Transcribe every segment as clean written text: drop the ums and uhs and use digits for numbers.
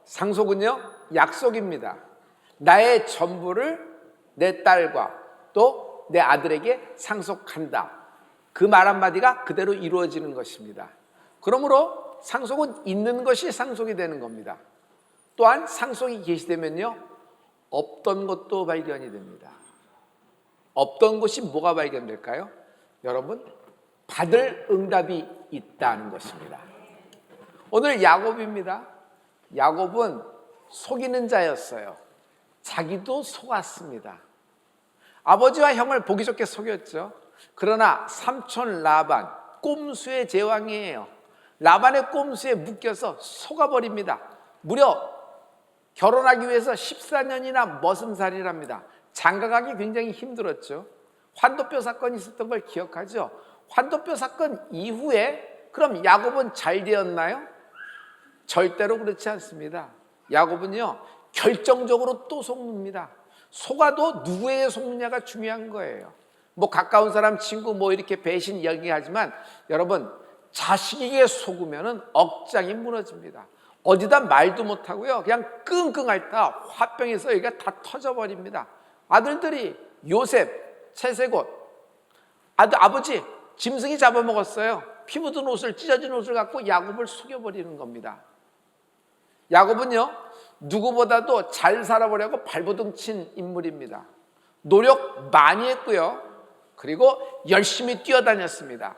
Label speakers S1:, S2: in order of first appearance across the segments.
S1: 상속은요, 약속입니다. 나의 전부를 내 딸과 또 내 아들에게 상속한다. 그 말 한마디가 그대로 이루어지는 것입니다. 그러므로 상속은 있는 것이 상속이 되는 겁니다. 또한 상속이 계시되면요, 없던 것도 발견이 됩니다. 없던 것이 뭐가 발견될까요? 여러분, 받을 응답이 있다는 것입니다. 오늘 야곱입니다. 야곱은 속이는 자였어요. 자기도 속았습니다. 아버지와 형을 보기 좋게 속였죠. 그러나 삼촌 라반, 꼼수의 제왕이에요. 라반의 꼼수에 묶여서 속아버립니다. 무려 결혼하기 위해서 14년이나 머슴 살이랍니다. 장가가기 굉장히 힘들었죠. 환도뼈 사건이 있었던 걸 기억하죠. 환도뼈 사건 이후에 그럼 야곱은 잘 되었나요? 절대로 그렇지 않습니다. 야곱은요, 결정적으로 또 속습니다. 속아도 누구에게 속느냐가 중요한 거예요. 뭐 가까운 사람, 친구 뭐 이렇게 배신 이야기하지만 여러분, 자식에게 속으면은 억장이 무너집니다. 어디다 말도 못하고요, 그냥 끙끙 앓다 화병에서 여기가 다 터져버립니다. 아들들이 요셉, 채세곶, 아버지 짐승이 잡아먹었어요. 피 묻은 옷을, 찢어진 옷을 갖고 야곱을 속여버리는 겁니다. 야곱은요, 누구보다도 잘 살아보려고 발버둥 친 인물입니다. 노력 많이 했고요, 그리고 열심히 뛰어다녔습니다.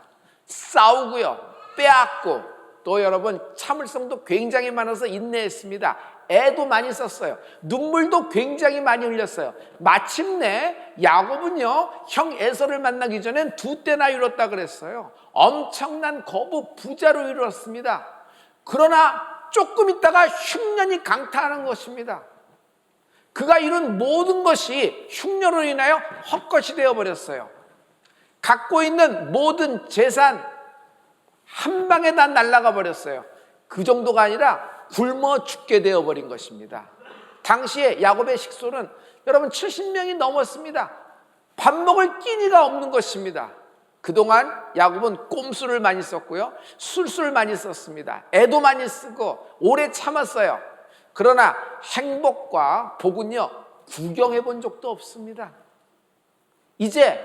S1: 싸우고요, 빼앗고, 또 여러분 참을성도 굉장히 많아서 인내했습니다. 애도 많이 썼어요. 눈물도 굉장히 많이 흘렸어요. 마침내 야곱은요, 형 에서를 만나기 전엔 2때나 이뤘다 그랬어요. 엄청난 거부 부자로 이뤘습니다. 그러나 조금 있다가 흉년이 강타하는 것입니다. 그가 이룬 모든 것이 흉년으로 인하여 헛것이 되어버렸어요. 갖고 있는 모든 재산 한 방에 다 날아가 버렸어요. 그 정도가 아니라 굶어 죽게 되어버린 것입니다. 당시에 야곱의 식소는 여러분 70명이 넘었습니다. 밥 먹을 끼니가 없는 것입니다. 그동안 야곱은 꼼수를 많이 썼고요, 술수를 많이 썼습니다. 애도 많이 쓰고 오래 참았어요. 그러나 행복과 복은요, 구경해 본 적도 없습니다. 이제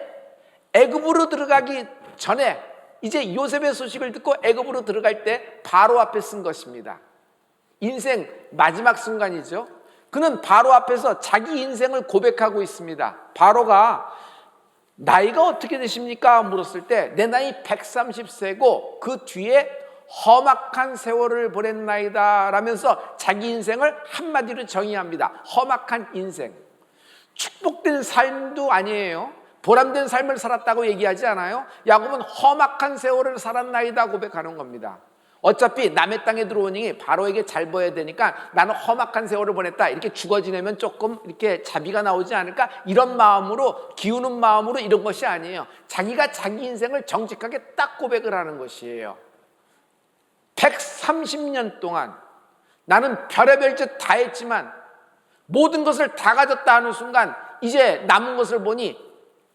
S1: 애굽으로 들어가기 전에, 이제 요셉의 소식을 듣고 애굽으로 들어갈 때 바로 앞에 쓴 것입니다. 인생 마지막 순간이죠. 그는 바로 앞에서 자기 인생을 고백하고 있습니다. 바로가 나이가 어떻게 되십니까? 물었을 때 내 나이 130세고 그 뒤에 험악한 세월을 보냈나이다 라면서 자기 인생을 한마디로 정의합니다. 험악한 인생. 축복된 삶도 아니에요. 보람된 삶을 살았다고 얘기하지 않아요. 야곱은 험악한 세월을 살았나이다 고백하는 겁니다. 어차피 남의 땅에 들어오니 바로에게 잘 보여야 되니까 나는 험악한 세월을 보냈다, 이렇게 죽어 지내면 조금 이렇게 자비가 나오지 않을까, 이런 마음으로, 기우는 마음으로 이런 것이 아니에요. 자기가 자기 인생을 정직하게 딱 고백을 하는 것이에요. 130년 동안 나는 별의별 짓 다 했지만 모든 것을 다 가졌다 하는 순간 이제 남은 것을 보니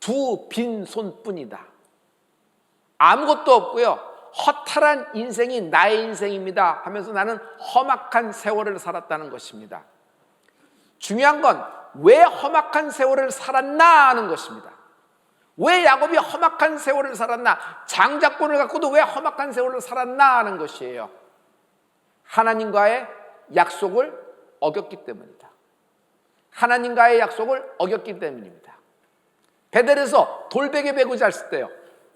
S1: 2 빈손뿐이다. 아무것도 없고요, 허탈한 인생이 나의 인생입니다 하면서 나는 험악한 세월을 살았다는 것입니다. 중요한 건 왜 험악한 세월을 살았나 하는 것입니다. 왜 야곱이 험악한 세월을 살았나, 장자권을 갖고도 왜 험악한 세월을 살았나 하는 것이에요. 하나님과의 약속을 어겼기 때문이다. 하나님과의 약속을 어겼기 때문입니다. 베델에서 돌베개 베고 잤을 때요,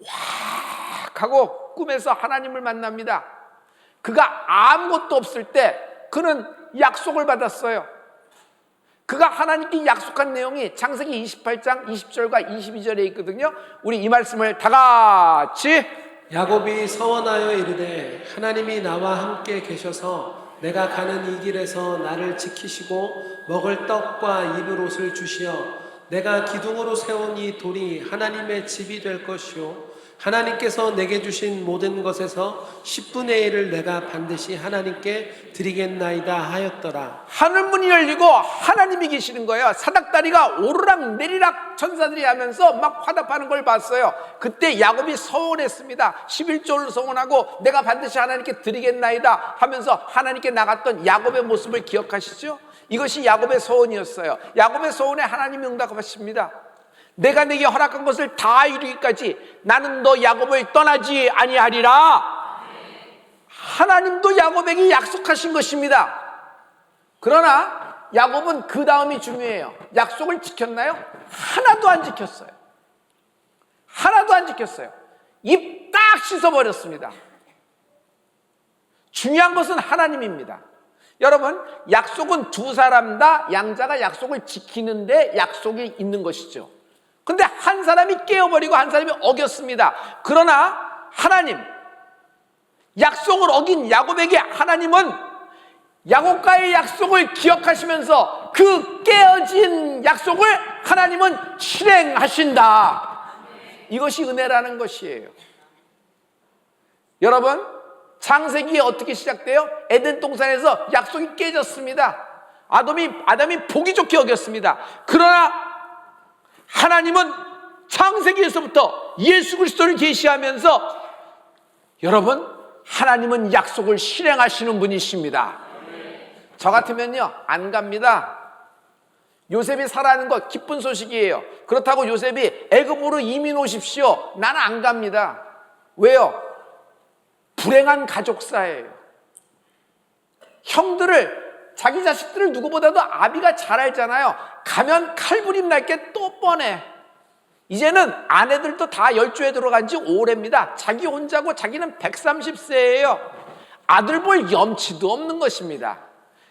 S1: 확 하고 꿈에서 하나님을 만납니다. 그가 아무것도 없을 때 그는 약속을 받았어요. 그가 하나님께 약속한 내용이 창세기 28장 20절과 22절에 있거든요. 우리 이 말씀을 다 같이.
S2: 야곱이 서원하여 이르되 하나님이 나와 함께 계셔서 내가 가는 이 길에서 나를 지키시고 먹을 떡과 입을 옷을 주시어 내가 기둥으로 세운 이 돌이 하나님의 집이 될 것이요 하나님께서 내게 주신 모든 것에서 10분의 1을 내가 반드시 하나님께 드리겠나이다 하였더라.
S1: 하늘 문이 열리고 하나님이 계시는 거예요. 사닥다리가 오르락 내리락 천사들이 하면서 막 화답하는 걸 봤어요. 그때 야곱이 서원했습니다. 11조를 서원하고 내가 반드시 하나님께 드리겠나이다 하면서 하나님께 나갔던 야곱의 모습을 기억하시죠? 이것이 야곱의 서원이었어요. 야곱의 서원에 하나님이 응답하십니다. 내가 내게 허락한 것을 다 이루기까지 나는 너 야곱을 떠나지 아니하리라. 하나님도 야곱에게 약속하신 것입니다. 그러나 야곱은 그 다음이 중요해요. 약속을 지켰나요? 하나도 안 지켰어요. 하나도 안 지켰어요. 입 딱 씻어버렸습니다. 중요한 것은 하나님입니다. 여러분, 약속은 두 사람 다 양자가 약속을 지키는데 약속이 있는 것이죠. 근데 한 사람이 깨어버리고 한 사람이 어겼습니다. 그러나 하나님, 약속을 어긴 야곱에게 하나님은 야곱과의 약속을 기억하시면서 그 깨어진 약속을 하나님은 실행하신다. 이것이 은혜라는 것이에요. 여러분, 창세기에 어떻게 시작돼요? 에덴 동산에서 약속이 깨졌습니다. 아담이 보기 좋게 여겼습니다. 그러나 하나님은 창세기에서부터 예수 그리스도를 계시하면서 여러분, 하나님은 약속을 실행하시는 분이십니다. 저 같으면요, 안 갑니다. 요셉이 살아가는 거 기쁜 소식이에요. 그렇다고 요셉이 애굽으로 이민 오십시오. 나는 안 갑니다. 왜요? 불행한 가족사예요. 형들을, 자기 자식들을 누구보다도 아비가 잘 알잖아요. 가면 칼부림 날 게 또 뻔해. 이제는 아내들도 다 열조에 들어간 지 오래입니다. 자기 혼자고 자기는 130세예요. 아들 볼 염치도 없는 것입니다.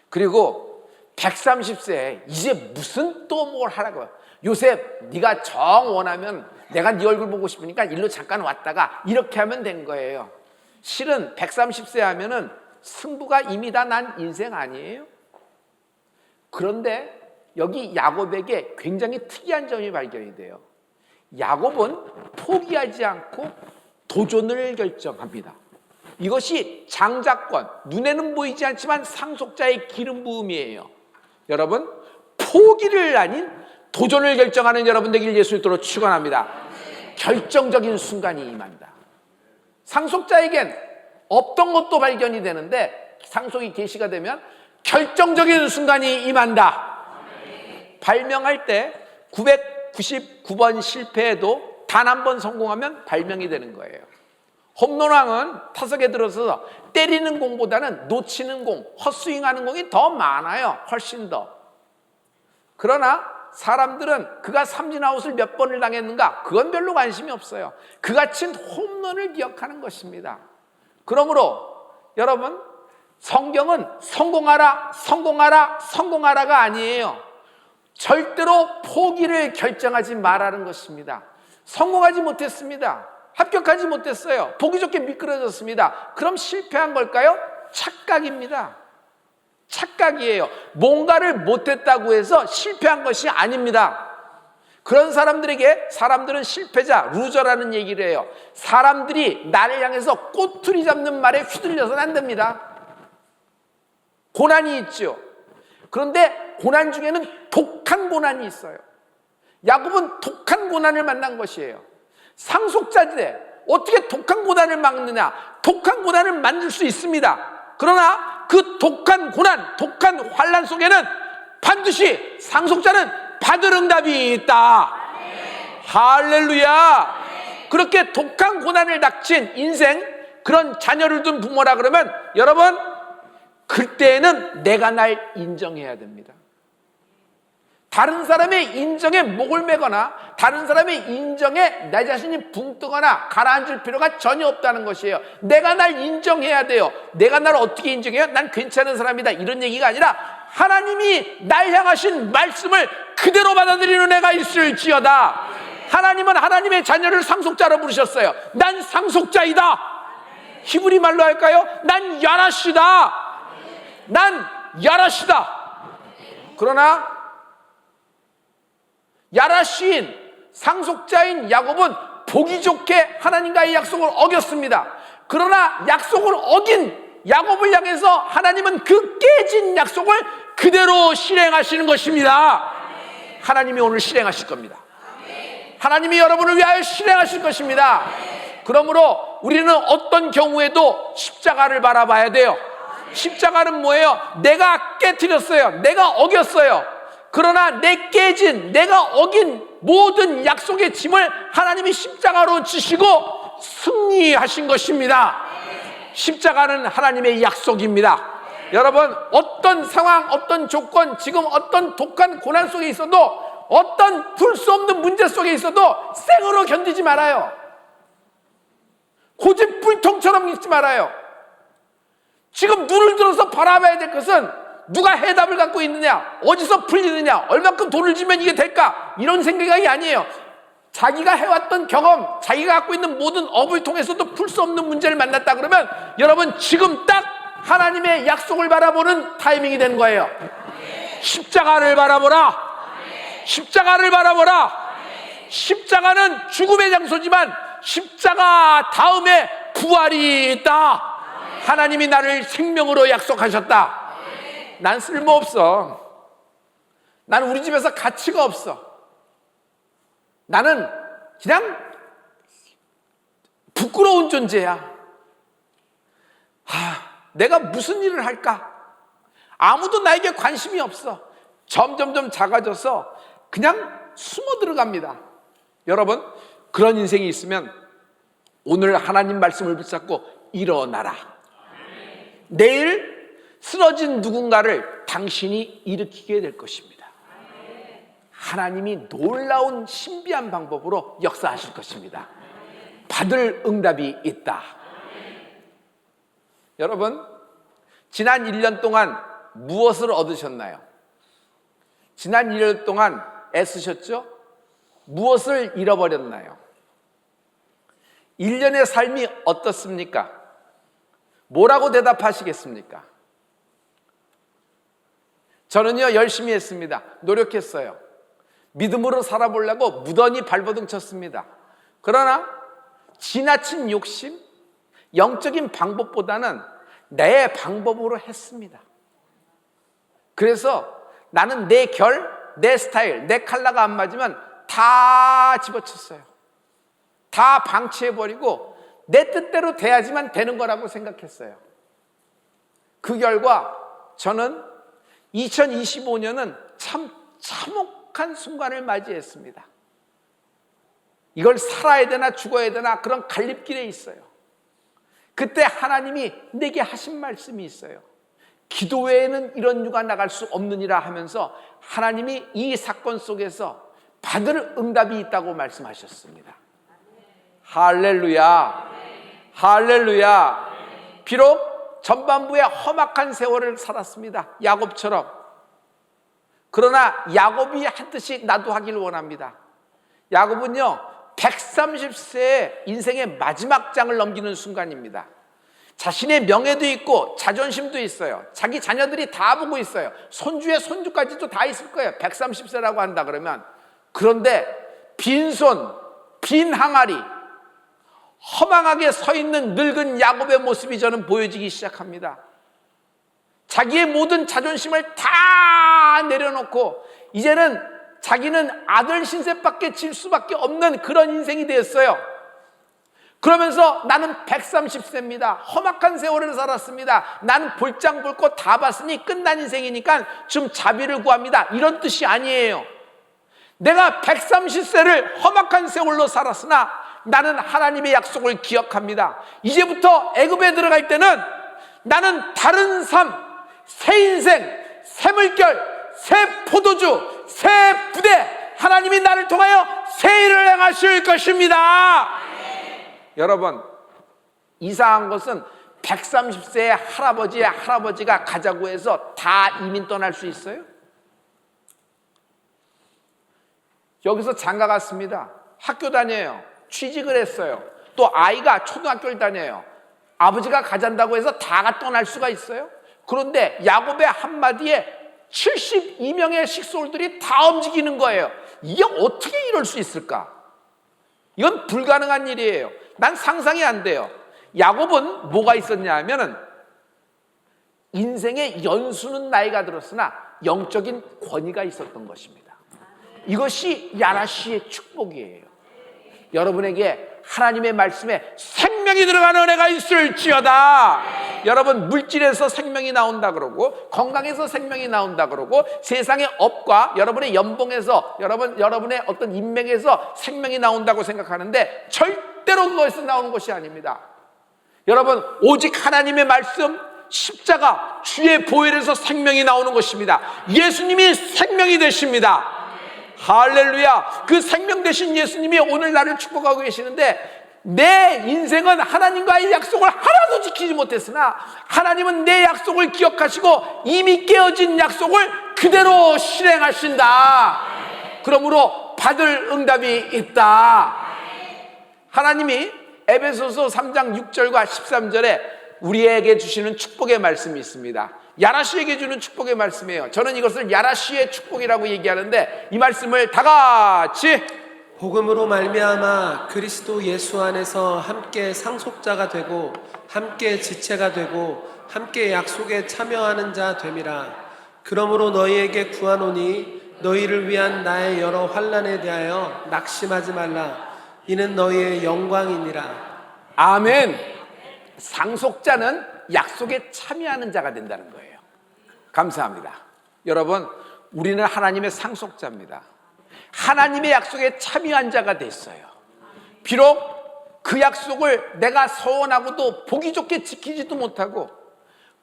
S1: 그리고 130세에 이제 무슨 또 뭘 하라고요. 요셉, 네가 정 원하면 내가 네 얼굴 보고 싶으니까 일로 잠깐 왔다가 이렇게 하면 된 거예요. 실은 130세 하면은 승부가 이미 다 난 인생 아니에요? 그런데 여기 야곱에게 굉장히 특이한 점이 발견이 돼요. 야곱은 포기하지 않고 도전을 결정합니다. 이것이 장자권, 눈에는 보이지 않지만 상속자의 기름 부음이에요. 여러분, 포기를 아닌 도전을 결정하는 여러분 되길 예수 이름으로 축원합니다. 결정적인 순간이 임한다. 상속자에겐 없던 것도 발견이 되는데 상속이 계시가 되면 결정적인 순간이 임한다. 발명할 때 999번 실패해도 단 한 번 성공하면 발명이 되는 거예요. 홈런왕은 타석에 들어서서 때리는 공보다는 놓치는 공, 헛스윙하는 공이 더 많아요. 훨씬 더. 그러나 사람들은 그가 삼진아웃을 몇 번을 당했는가? 그건 별로 관심이 없어요. 그가 친 홈런을 기억하는 것입니다. 그러므로 여러분, 성경은 성공하라, 성공하라, 성공하라가 아니에요. 절대로 포기를 결정하지 말라는 것입니다. 성공하지 못했습니다. 합격하지 못했어요. 보기 좋게 미끄러졌습니다. 그럼 실패한 걸까요? 착각입니다. 착각이에요. 뭔가를 못했다고 해서 실패한 것이 아닙니다. 그런 사람들에게 사람들은 실패자, 루저라는 얘기를 해요. 사람들이 나를 향해서 꼬투리 잡는 말에 휘둘려서는 안 됩니다. 고난이 있죠. 그런데 고난 중에는 독한 고난이 있어요. 야곱은 독한 고난을 만난 것이에요. 상속자인데 어떻게 독한 고난을 막느냐? 독한 고난을 만들 수 있습니다. 그러나 그 독한 고난, 독한 환난 속에는 반드시 상속자는 받을 응답이 있다. 할렐루야. 그렇게 독한 고난을 닥친 인생, 그런 자녀를 둔 부모라 그러면 여러분, 그때는 내가 날 인정해야 됩니다. 다른 사람의 인정에 목을 매거나 다른 사람의 인정에 내 자신이 붕 뜨거나 가라앉을 필요가 전혀 없다는 것이에요. 내가 날 인정해야 돼요. 내가 날 어떻게 인정해요? 난 괜찮은 사람이다, 이런 얘기가 아니라 하나님이 날 향하신 말씀을 그대로 받아들이는 애가 있을지어다. 하나님은 하나님의 자녀를 상속자로 부르셨어요. 난 상속자이다. 히브리 말로 할까요? 난 야라시다. 난 야라시다. 그러나 야라시인 상속자인 야곱은 보기 좋게 하나님과의 약속을 어겼습니다. 그러나 약속을 어긴 야곱을 향해서 하나님은 그 깨진 약속을 그대로 실행하시는 것입니다. 하나님이 오늘 실행하실 겁니다. 하나님이 여러분을 위하여 실행하실 것입니다. 그러므로 우리는 어떤 경우에도 십자가를 바라봐야 돼요. 십자가는 뭐예요? 내가 깨트렸어요. 내가 어겼어요. 그러나 내가 어긴 모든 약속의 짐을 하나님이 십자가로 지시고 승리하신 것입니다. 십자가는 하나님의 약속입니다. 여러분, 어떤 상황, 어떤 조건, 지금 어떤 독한 고난 속에 있어도, 어떤 풀 수 없는 문제 속에 있어도 생으로 견디지 말아요. 고집불통처럼 있지 말아요. 지금 눈을 들어서 바라봐야 될 것은 누가 해답을 갖고 있느냐, 어디서 풀리느냐, 얼마큼 돈을 주면 이게 될까, 이런 생각이 아니에요. 자기가 해왔던 경험, 자기가 갖고 있는 모든 업을 통해서도 풀 수 없는 문제를 만났다 그러면 여러분 지금 딱 하나님의 약속을 바라보는 타이밍이 되는 거예요. 십자가를 바라보라. 십자가를 바라보라. 십자가는 죽음의 장소지만 십자가 다음에 부활이 있다. 하나님이 나를 생명으로 약속하셨다. 난 쓸모없어. 나는 우리 집에서 가치가 없어. 나는 그냥 부끄러운 존재야. 내가 무슨 일을 할까? 아무도 나에게 관심이 없어. 점점점 작아져서 그냥 숨어 들어갑니다. 여러분, 그런 인생이 있으면 오늘 하나님 말씀을 붙잡고 일어나라. 내일 쓰러진 누군가를 당신이 일으키게 될 것입니다. 하나님이 놀라운 신비한 방법으로 역사하실 것입니다. 받을 응답이 있다. 여러분, 지난 1년 동안 무엇을 얻으셨나요? 지난 1년 동안 애쓰셨죠? 무엇을 잃어버렸나요? 1년의 삶이 어떻습니까? 뭐라고 대답하시겠습니까? 저는요, 열심히 했습니다. 노력했어요. 믿음으로 살아보려고 무던히 발버둥 쳤습니다. 그러나 지나친 욕심, 영적인 방법보다는 내 방법으로 했습니다. 그래서 나는 내 결, 내 스타일, 내 컬러가 안 맞으면 다 집어쳤어요. 다 방치해버리고 내 뜻대로 돼야지만 되는 거라고 생각했어요. 그 결과 저는 2025년은 참 참혹한 순간을 맞이했습니다. 이걸 살아야 되나 죽어야 되나 그런 갈림길에 있어요. 그때 하나님이 내게 하신 말씀이 있어요. 기도 외에는 이런 유가 나갈 수 없느니라 하면서 하나님이 이 사건 속에서 받을 응답이 있다고 말씀하셨습니다. 할렐루야, 할렐루야. 비록 전반부에 험악한 세월을 살았습니다. 야곱처럼. 그러나 야곱이 하듯이 나도 하길 원합니다. 야곱은요, 130세에 인생의 마지막 장을 넘기는 순간입니다. 자신의 명예도 있고 자존심도 있어요. 자기 자녀들이 다 보고 있어요. 손주의 손주까지도 다 있을 거예요. 130세라고 한다 그러면. 그런데 빈손, 빈 항아리, 허망하게 서 있는 늙은 야곱의 모습이 저는 보여지기 시작합니다. 자기의 모든 자존심을 다 내려놓고 이제는 자기는 아들 신세밖에 질 수밖에 없는 그런 인생이 되었어요. 그러면서 나는 130세입니다. 험악한 세월을 살았습니다. 나는 볼장 볼 거 다 봤으니 끝난 인생이니까 좀 자비를 구합니다. 이런 뜻이 아니에요. 내가 130세를 험악한 세월로 살았으나 나는 하나님의 약속을 기억합니다. 이제부터 애굽에 들어갈 때는 나는 다른 삶, 새 인생, 새 물결, 새 포도주, 새 부대, 하나님이 나를 통하여 새 일을 행하실 것입니다. 여러분, 이상한 것은 130세의 할아버지의 할아버지가 가자고 해서 다 이민 떠날 수 있어요? 여기서 장가 갔습니다. 학교 다녀요. 취직을 했어요. 또 아이가 초등학교를 다녀요. 아버지가 가잔다고 해서 다가 떠날 수가 있어요? 그런데 야곱의 한마디에 72명의 식솔들이 다 움직이는 거예요. 이게 어떻게 이럴 수 있을까? 이건 불가능한 일이에요. 난 상상이 안 돼요. 야곱은 뭐가 있었냐 하면은 인생의 연수는 나이가 들었으나 영적인 권위가 있었던 것입니다. 이것이 야라시의 축복이에요. 여러분에게 하나님의 말씀에 생명이 들어가는 은혜가 있을지어다. 여러분, 물질에서 생명이 나온다 그러고 건강에서 생명이 나온다 그러고 세상의 업과 여러분의 연봉에서 여러분의 어떤 인맥에서 생명이 나온다고 생각하는데 절대로 그것에서 나오는 것이 아닙니다. 여러분, 오직 하나님의 말씀, 십자가, 주의 보혈에서 생명이 나오는 것입니다. 예수님이 생명이 되십니다. 할렐루야. 그 생명 되신 예수님이 오늘 나를 축복하고 계시는데 내 인생은 하나님과의 약속을 하나도 지키지 못했으나 하나님은 내 약속을 기억하시고 이미 깨어진 약속을 그대로 실행하신다. 그러므로 받을 응답이 있다. 하나님이 에베소서 3장 6절과 13절에 우리에게 주시는 축복의 말씀이 있습니다. 야라시에게 주는 축복의 말씀이에요. 저는 이것을 야라시의 축복이라고 얘기하는데 이 말씀을 다 같이
S2: 복음으로 말미암아 그리스도 예수 안에서 함께 상속자가 되고 함께 지체가 되고 함께 약속에 참여하는 자 됨이라. 그러므로 너희에게 구하노니 너희를 위한 나의 여러 환난에 대하여 낙심하지 말라. 이는 너희의 영광이니라.
S1: 아멘. 상속자는 약속에 참여하는 자가 된다는 거예요. 감사합니다. 여러분, 우리는 하나님의 상속자입니다. 하나님의 약속에 참여한 자가 됐어요. 비록 그 약속을 내가 서원하고도 보기 좋게 지키지도 못하고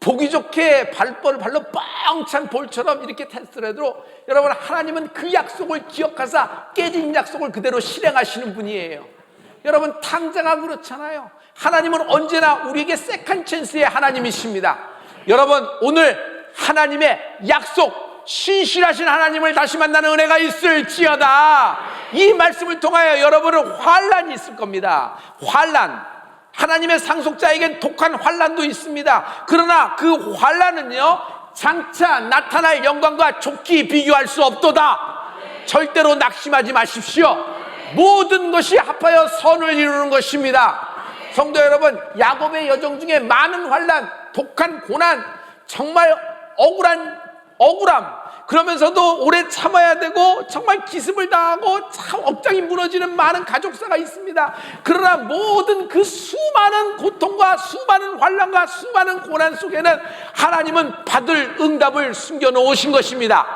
S1: 보기 좋게 발로 뻥찬 볼처럼 이렇게 했더라도 여러분, 하나님은 그 약속을 기억하사 깨진 약속을 그대로 실행하시는 분이에요. 여러분, 탕자가 그렇잖아요. 하나님은 언제나 우리에게 세컨 찬스의 하나님이십니다. 여러분, 오늘 하나님의 약속, 신실하신 하나님을 다시 만나는 은혜가 있을지어다. 이 말씀을 통하여 여러분은 환난이 있을 겁니다. 환난, 하나님의 상속자에겐 독한 환난도 있습니다. 그러나 그 환난은요 장차 나타날 영광과 좋게 비교할 수 없도다. 절대로 낙심하지 마십시오. 모든 것이 합하여 선을 이루는 것입니다. 성도 여러분, 야곱의 여정 중에 많은 환난, 독한 고난, 정말 억울함, 그러면서도 오래 참아야 되고 정말 기습을 당하고 참 억장이 무너지는 많은 가족사가 있습니다. 그러나 모든 그 수많은 고통과 수많은 환난과 수많은 고난 속에는 하나님은 받을 응답을 숨겨놓으신 것입니다.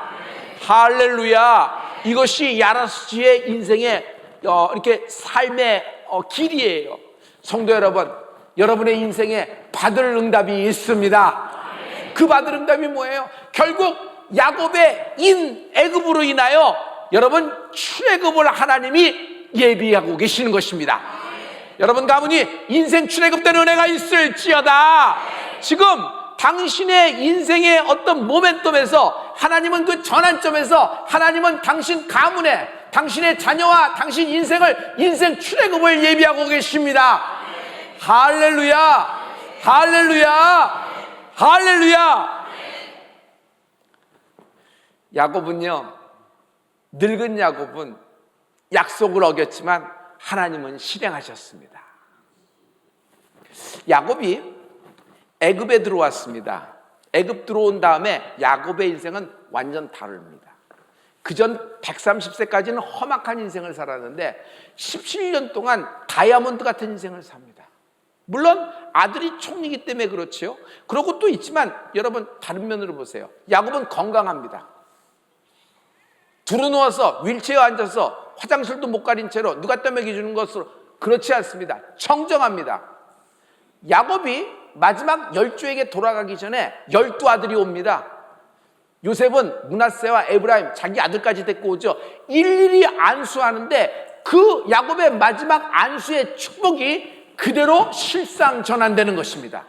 S1: 할렐루야. 이것이 야라시의 인생의 이렇게 삶의 길이에요. 성도 여러분, 여러분의 인생에 받을 응답이 있습니다. 그 받을 응답이 뭐예요? 결국 야곱의 애굽으로 인하여 여러분 출애굽을 하나님이 예비하고 계시는 것입니다. 여러분 가문이 인생 출애굽된 은혜가 있을지어다. 지금 당신의 인생의 어떤 모멘텀에서 하나님은 그 전환점에서 하나님은 당신 가문에 당신의 자녀와 당신 인생 출애굽을 예비하고 계십니다. 할렐루야, 할렐루야, 할렐루야. 야곱은요, 늙은 야곱은 약속을 어겼지만 하나님은 실행하셨습니다. 야곱이 애굽에 들어왔습니다. 애굽 들어온 다음에 야곱의 인생은 완전 다릅니다. 그전 130세까지는 험악한 인생을 살았는데 17년 동안 다이아몬드 같은 인생을 삽니다. 물론 아들이 총리이기 때문에 그렇죠. 그러고 또 있지만 여러분 다른 면으로 보세요. 야곱은 건강합니다. 두루누워서 윌체어에 앉아서 화장실도 못 가린 채로 누가 떠먹여 주는 것으로 그렇지 않습니다. 청정합니다. 야곱이 마지막 10주에게 돌아가기 전에 12아들이 옵니다. 요셉은 므낫세와 에브라임 자기 아들까지 데리고 오죠. 일일이 안수하는데 그 야곱의 마지막 안수의 축복이 그대로 실상 전환되는 것입니다.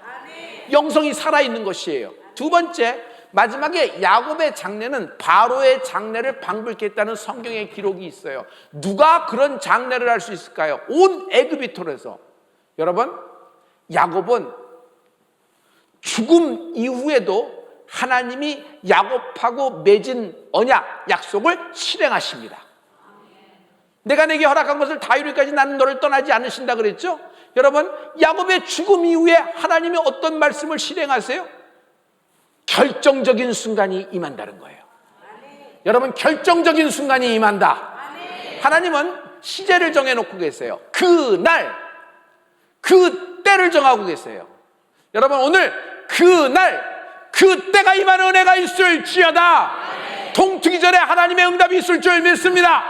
S1: 영성이 살아있는 것이에요. 두 번째, 마지막에 야곱의 장례는 바로의 장례를 방불케 했다는 성경의 기록이 있어요. 누가 그런 장례를 할 수 있을까요? 온 애굽이 토해서. 여러분, 야곱은 죽음 이후에도 하나님이 야곱하고 맺은 언약, 약속을 실행하십니다. 내가 내게 허락한 것을 다 이루기까지 나는 너를 떠나지 않으신다 그랬죠? 여러분, 야곱의 죽음 이후에 하나님이 어떤 말씀을 실행하세요? 결정적인 순간이 임한다는 거예요. 여러분, 결정적인 순간이 임한다. 하나님은 시제를 정해놓고 계세요. 그날, 그 때를 정하고 계세요. 여러분, 오늘 그날, 그 때가 임하는 은혜가 있을지어다. 동트기 전에 하나님의 응답이 있을 줄 믿습니다.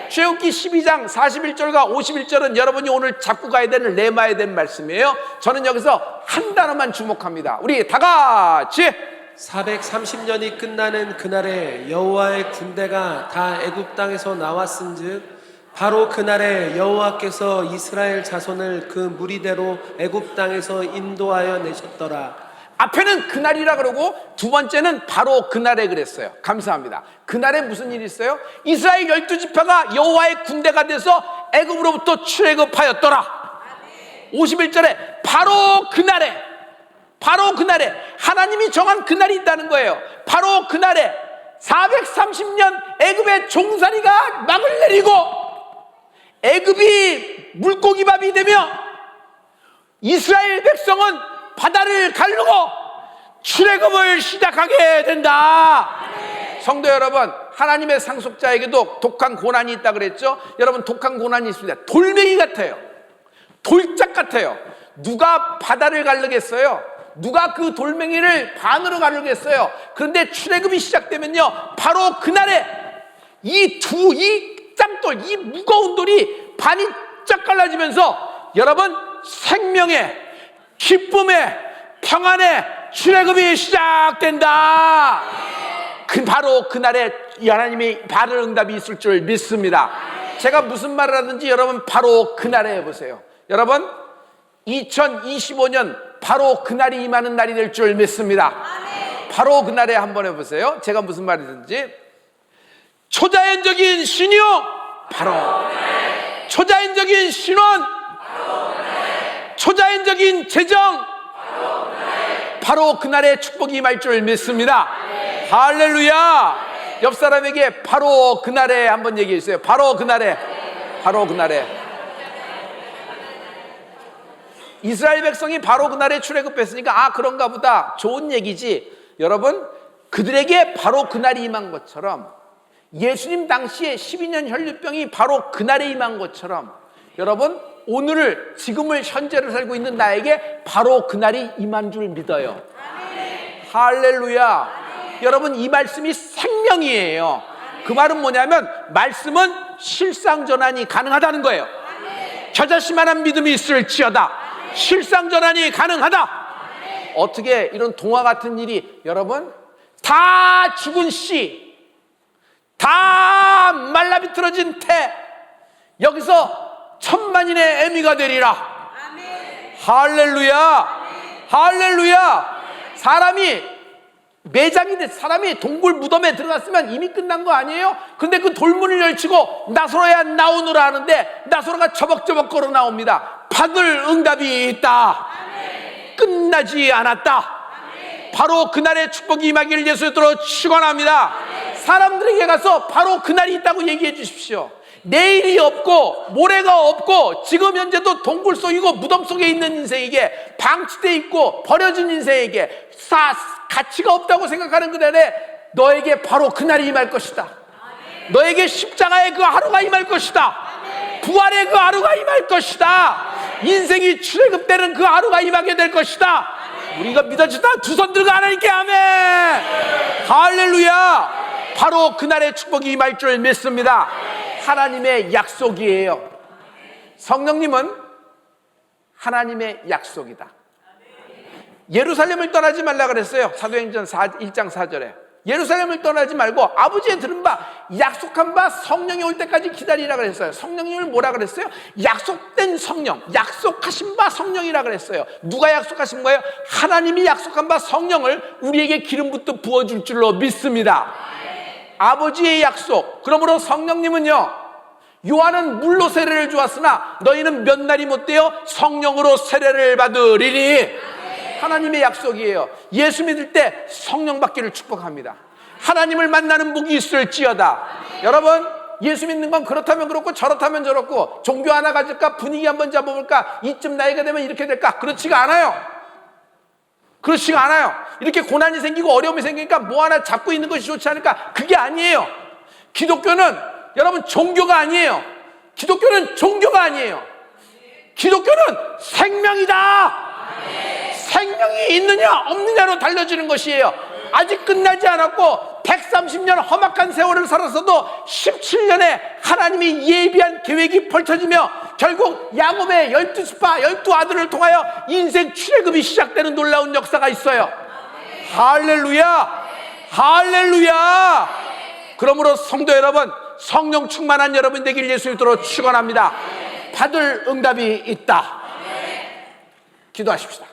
S1: 출애굽기 12장 41절과 51절은 여러분이 오늘 잡고 가야 되는 레마야 되는 말씀이에요. 저는 여기서 한 단어만 주목합니다. 우리 다 같이
S2: 430년이 끝나는 그날에 여호와의 군대가 다 애굽 땅에서 나왔은즉 바로 그날에 여호와께서 이스라엘 자손을 그 무리대로 애굽 땅에서 인도하여 내셨더라.
S1: 앞에는 그날이라 그러고 두 번째는 바로 그날에 그랬어요. 감사합니다. 그날에 무슨 일이 있어요? 이스라엘 12지파가 여호와의 군대가 돼서 애굽으로부터 출애굽하였더라. 51절에 바로 그날에 하나님이 정한 그날이 있다는 거예요. 바로 그날에 430년 애굽의 종살이가 막을 내리고 애굽이 물고기밥이 되며 이스라엘 백성은 바다를 가르고 출애굽을 시작하게 된다. 성도 여러분, 하나님의 상속자에게도 독한 고난이 있다 그랬죠? 여러분, 독한 고난이 있습니다. 돌멩이 같아요. 돌짝 같아요. 누가 바다를 가르겠어요? 누가 그 돌멩이를 반으로 가르겠어요? 그런데 출애굽이 시작되면요, 바로 그날에 이 짱돌, 이 무거운 돌이 반이 쫙 갈라지면서 여러분, 생명의 기쁨의 평안의 출애굽이 시작된다. 바로 그날에 하나님의 바른 응답이 있을 줄 믿습니다. 제가 무슨 말을 하든지 여러분 바로 그날에 해보세요. 여러분, 2025년 바로 그날이 임하는 날이 될 줄 믿습니다. 바로 그날에 한번 해보세요. 제가 무슨 말이든지 초자연적인 신유 바로 초자연적인 신원 초자연적인 재정 바로 그날의 축복이 임할 줄 믿습니다. 할렐루야. 옆 사람에게 바로 그날에 한번 얘기해 주세요. 바로 그날에 이스라엘 백성이 바로 그날에 출애굽했으니까 아 그런가 보다, 좋은 얘기지. 여러분, 그들에게 바로 그날이 임한 것처럼 예수님 당시에 12년 혈류병이 바로 그날에 임한 것처럼 여러분, 오늘을, 지금을, 현재를 살고 있는 나에게 바로 그날이 임한 줄 믿어요. 할렐루야. 여러분, 이 말씀이 생명이에요. 그 말은 뭐냐면 말씀은 실상전환이 가능하다는 거예요. 겨자씨만한 믿음이 있을지어다. 실상전환이 가능하다. 어떻게 이런 동화 같은 일이, 여러분, 다 죽은 씨, 다 말라비틀어진 태, 여기서 천만인의 애미가 되리라. 할렐루야. 할렐루야. 사람이 매장이 돼, 사람이 동굴 무덤에 들어갔으면 이미 끝난 거 아니에요? 근데 그 돌문을 열치고 나서로야 나오느라 하는데 나서로가 저벅저벅 걸어 나옵니다. 받을 응답이 있다. 끝나지 않았다. 바로 그날의 축복이 임하기를 예수로 축원합니다. 사람들에게 가서 바로 그날이 있다고 얘기해 주십시오. 내일이 없고 모레가 없고 지금 현재도 동굴 속이고 무덤 속에 있는 인생에게, 방치돼 있고 버려진 인생에게 가치가 없다고 생각하는 그날에 너에게 바로 그날이 임할 것이다. 너에게 십자가의 그 하루가 임할 것이다. 부활의 그 하루가 임할 것이다. 인생이 출애굽되는 그 하루가 임하게 될 것이다. 우리가 믿어지다. 두 손 들고 하나님께 아멘. 할렐루야. 바로 그날의 축복이 임할 줄 믿습니다. 하나님의 약속이에요. 성령님은 하나님의 약속이다. 예루살렘을 떠나지 말라 그랬어요. 사도행전 1장 4절에 예루살렘을 떠나지 말고 아버지의 들은 바, 약속한 바 성령이 올 때까지 기다리라 그랬어요. 성령님을 뭐라 그랬어요? 약속된 성령, 약속하신 바 성령이라 그랬어요. 누가 약속하신 거예요? 하나님이 약속한 바 성령을 우리에게 기름부터 부어줄 줄로 믿습니다. 아버지의 약속. 그러므로 성령님은요, 요한은 물로 세례를 주었으나 너희는 몇 날이 못되어 성령으로 세례를 받으리니. 하나님의 약속이에요. 예수 믿을 때 성령 받기를 축복합니다. 하나님을 만나는 복이 있을지어다. 여러분, 예수 믿는 건 그렇다면 그렇고 저렇다면 저렇고 종교 하나 가질까 분위기 한번 잡아볼까 이쯤 나이가 되면 이렇게 될까 그렇지가 않아요. 그렇지가 않아요. 이렇게 고난이 생기고 어려움이 생기니까 뭐 하나 잡고 있는 것이 좋지 않을까 그게 아니에요. 기독교는 여러분 종교가 아니에요. 기독교는 종교가 아니에요. 기독교는 생명이다. 생명이 있느냐 없느냐로 달려지는 것이에요. 아직 끝나지 않았고 130년 험악한 세월을 살았어도 17년에 하나님이 예비한 계획이 펼쳐지며 결국 야곱의 12스파 12아들을 통하여 인생 출애굽이 시작되는 놀라운 역사가 있어요. 할렐루야, 할렐루야. 그러므로 성도 여러분, 성령 충만한 여러분 되길 예수 이름으로 축원합니다. 받을 응답이 있다. 기도하십시다.